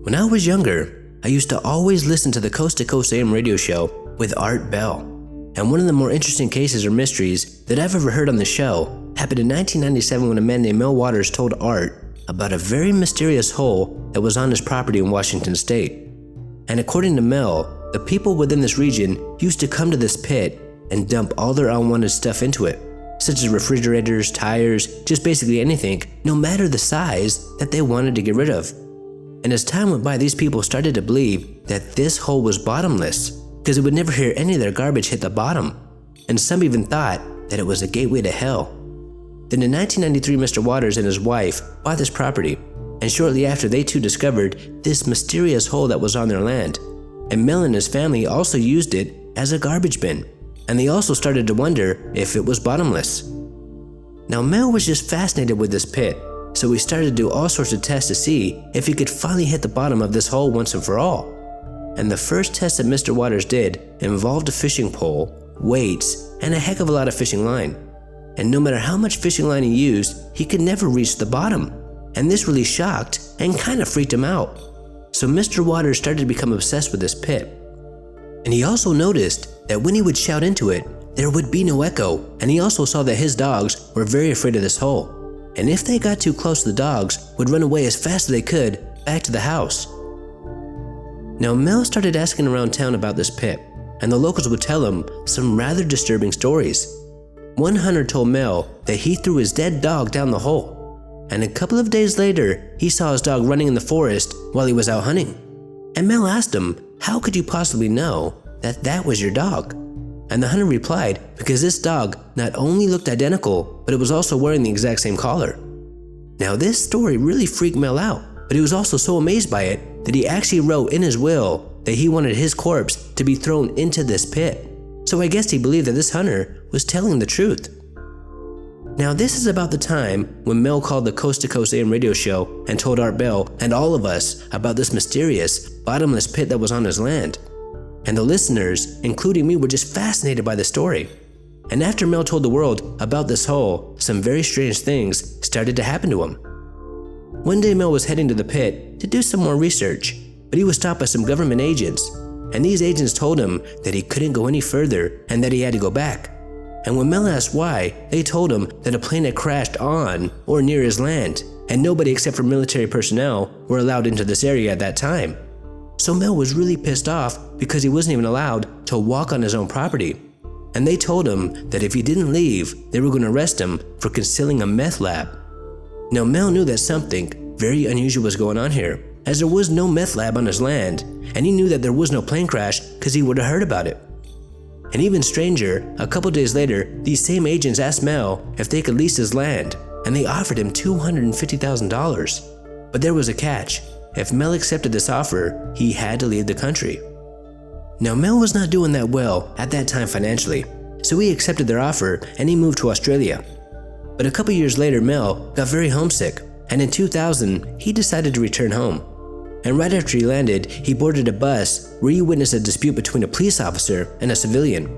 When I was younger, I used to always listen to the Coast to Coast AM radio show with Art Bell. And one of the more interesting cases or mysteries that I've ever heard on the show happened in 1997 when a man named Mel Waters told Art about a very mysterious hole that was on his property in Washington state. And according to Mel, the people within this region used to come to this pit and dump all their unwanted stuff into it, such as refrigerators, tires, just basically anything, no matter the size, that they wanted to get rid of. And as time went by, these people started to believe that this hole was bottomless, because it would never hear any of their garbage hit the bottom. And some even thought that it was a gateway to hell. Then in 1993, Mr. Waters and his wife bought this property, and shortly after, they too discovered this mysterious hole that was on their land. And Mel and his family also used it as a garbage bin, and they also started to wonder if it was bottomless. Now Mel was just fascinated with this pit, so he started to do all sorts of tests to see if he could finally hit the bottom of this hole once and for all. And the first test that Mr. Waters did involved a fishing pole, weights, and a heck of a lot of fishing line. And no matter how much fishing line he used, he could never reach the bottom. And this really shocked and kind of freaked him out. So Mr. Waters started to become obsessed with this pit. And he also noticed that when he would shout into it, there would be no echo, and he also saw that his dogs were very afraid of this hole. And if they got too close, the dogs would run away as fast as they could back to the house. Now Mel started asking around town about this pit, and the locals would tell him some rather disturbing stories. One hunter told Mel that he threw his dead dog down the hole, and a couple of days later, he saw his dog running in the forest while he was out hunting. And Mel asked him, "How could you possibly know that that was your dog?" And the hunter replied, because this dog not only looked identical, but it was also wearing the exact same collar. Now this story really freaked Mel out, but he was also so amazed by it that he actually wrote in his will that he wanted his corpse to be thrown into this pit. So I guess he believed that this hunter was telling the truth. Now this is about the time when Mel called the Coast to Coast AM radio show and told Art Bell and all of us about this mysterious, bottomless pit that was on his land. And the listeners, including me, were just fascinated by the story. And after Mel told the world about this hole, some very strange things started to happen to him. One day Mel was heading to the pit to do some more research, but he was stopped by some government agents. And these agents told him that he couldn't go any further and that he had to go back. And when Mel asked why, they told him that a plane had crashed on or near his land, and nobody except for military personnel were allowed into this area at that time. So Mel was really pissed off because he wasn't even allowed to walk on his own property. And they told him that if he didn't leave, they were going to arrest him for concealing a meth lab. Now Mel knew that something very unusual was going on here, as there was no meth lab on his land, and he knew that there was no plane crash because he would have heard about it. And even stranger, a couple days later, these same agents asked Mel if they could lease his land, and they offered him $250,000. But there was a catch. If Mel accepted this offer, he had to leave the country. Now Mel was not doing that well at that time financially, so he accepted their offer and he moved to Australia. But a couple years later, Mel got very homesick, and in 2000, he decided to return home. And right after he landed, he boarded a bus where he witnessed a dispute between a police officer and a civilian.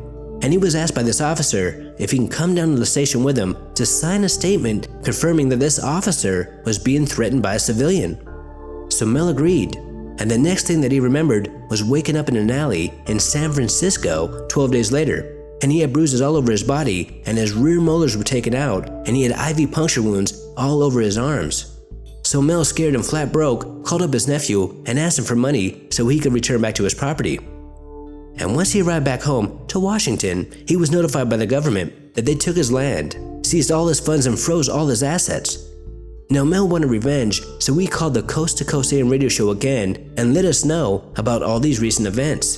And he was asked by this officer if he can come down to the station with him to sign a statement confirming that this officer was being threatened by a civilian. So Mel agreed, and the next thing that he remembered was waking up in an alley in San Francisco 12 days later, and he had bruises all over his body, and his rear molars were taken out, and he had IV puncture wounds all over his arms. So Mel, scared and flat broke, called up his nephew and asked him for money so he could return back to his property. And once he arrived back home to Washington, he was notified by the government that they took his land, seized all his funds, and froze all his assets. Now Mel wanted revenge, so he called the Coast to Coast AM radio show again and let us know about all these recent events.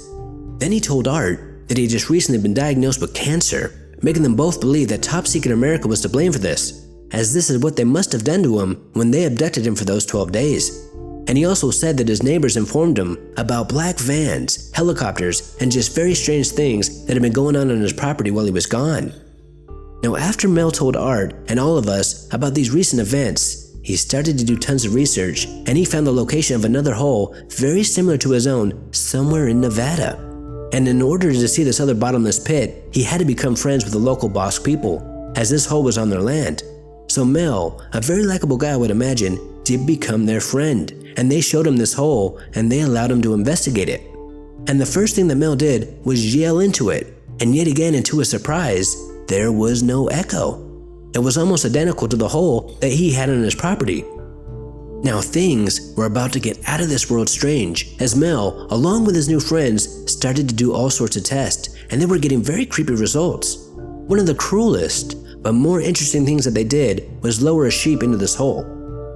Then he told Art that he had just recently been diagnosed with cancer, making them both believe that Top Secret America was to blame for this, as this is what they must have done to him when they abducted him for those 12 days. And he also said that his neighbors informed him about black vans, helicopters, and just very strange things that had been going on his property while he was gone. Now after Mel told Art and all of us about these recent events, he started to do tons of research, and he found the location of another hole very similar to his own somewhere in Nevada. And in order to see this other bottomless pit, he had to become friends with the local Basque people, as this hole was on their land. So Mel, a very likable guy I would imagine, did become their friend, and they showed him this hole and they allowed him to investigate it. And the first thing that Mel did was yell into it, and yet again, and to his surprise, there was no echo. It was almost identical to the hole that he had on his property. Now things were about to get out of this world strange as Mel, along with his new friends, started to do all sorts of tests, and they were getting very creepy results. One of the cruelest but more interesting things that they did was lower a sheep into this hole.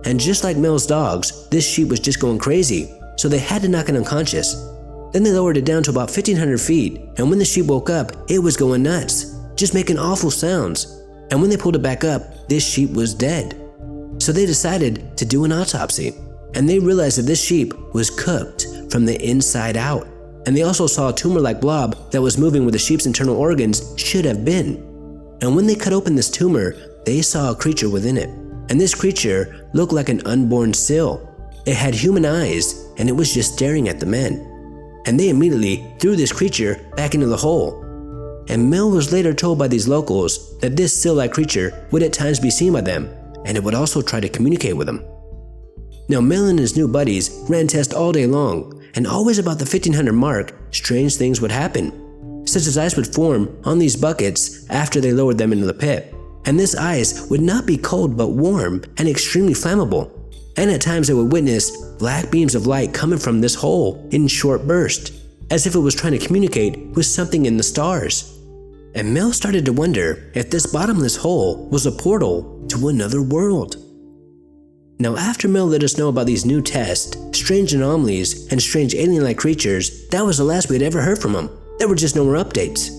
And just like Mel's dogs, this sheep was just going crazy, so they had to knock it unconscious. Then they lowered it down to about 1,500 feet, and when the sheep woke up, it was going nuts, just making awful sounds. And when they pulled it back up, this sheep was dead. So they decided to do an autopsy, and they realized that this sheep was cooked from the inside out. And they also saw a tumor-like blob that was moving where the sheep's internal organs should have been. And when they cut open this tumor, they saw a creature within it. And this creature looked like an unborn seal. It had human eyes, and it was just staring at the men. And they immediately threw this creature back into the hole. And Mel was later told by these locals that this seal-like creature would at times be seen by them, and it would also try to communicate with them. Now Mel and his new buddies ran tests all day long, and always about the 1,500 mark, strange things would happen, such as ice would form on these buckets after they lowered them into the pit. And this ice would not be cold but warm and extremely flammable. And at times they would witness black beams of light coming from this hole in short bursts, as if it was trying to communicate with something in the stars. And Mel started to wonder if this bottomless hole was a portal to another world. Now after Mel let us know about these new tests, strange anomalies, and strange alien-like creatures, that was the last we had ever heard from him. There were just no more updates.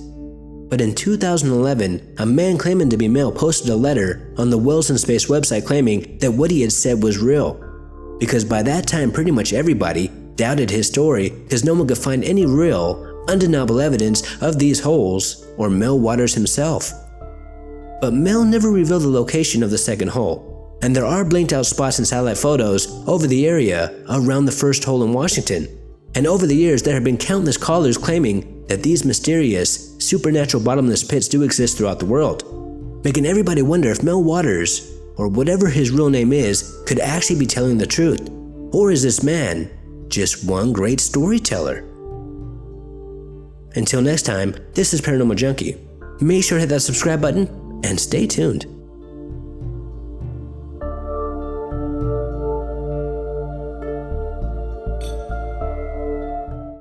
But in 2011, a man claiming to be Mel posted a letter on the Wilson Space website claiming that what he had said was real. Because by that time pretty much everybody doubted his story because no one could find any real, undeniable evidence of these holes or Mel Waters himself. But Mel never revealed the location of the second hole, and there are blanked out spots in satellite photos over the area around the first hole in Washington. And over the years there have been countless callers claiming that these mysterious, supernatural bottomless pits do exist throughout the world, making everybody wonder if Mel Waters, or whatever his real name is, could actually be telling the truth, or is this man just one great storyteller? Until next time, this is Paranormal Junkie. Make sure to hit that subscribe button and stay tuned.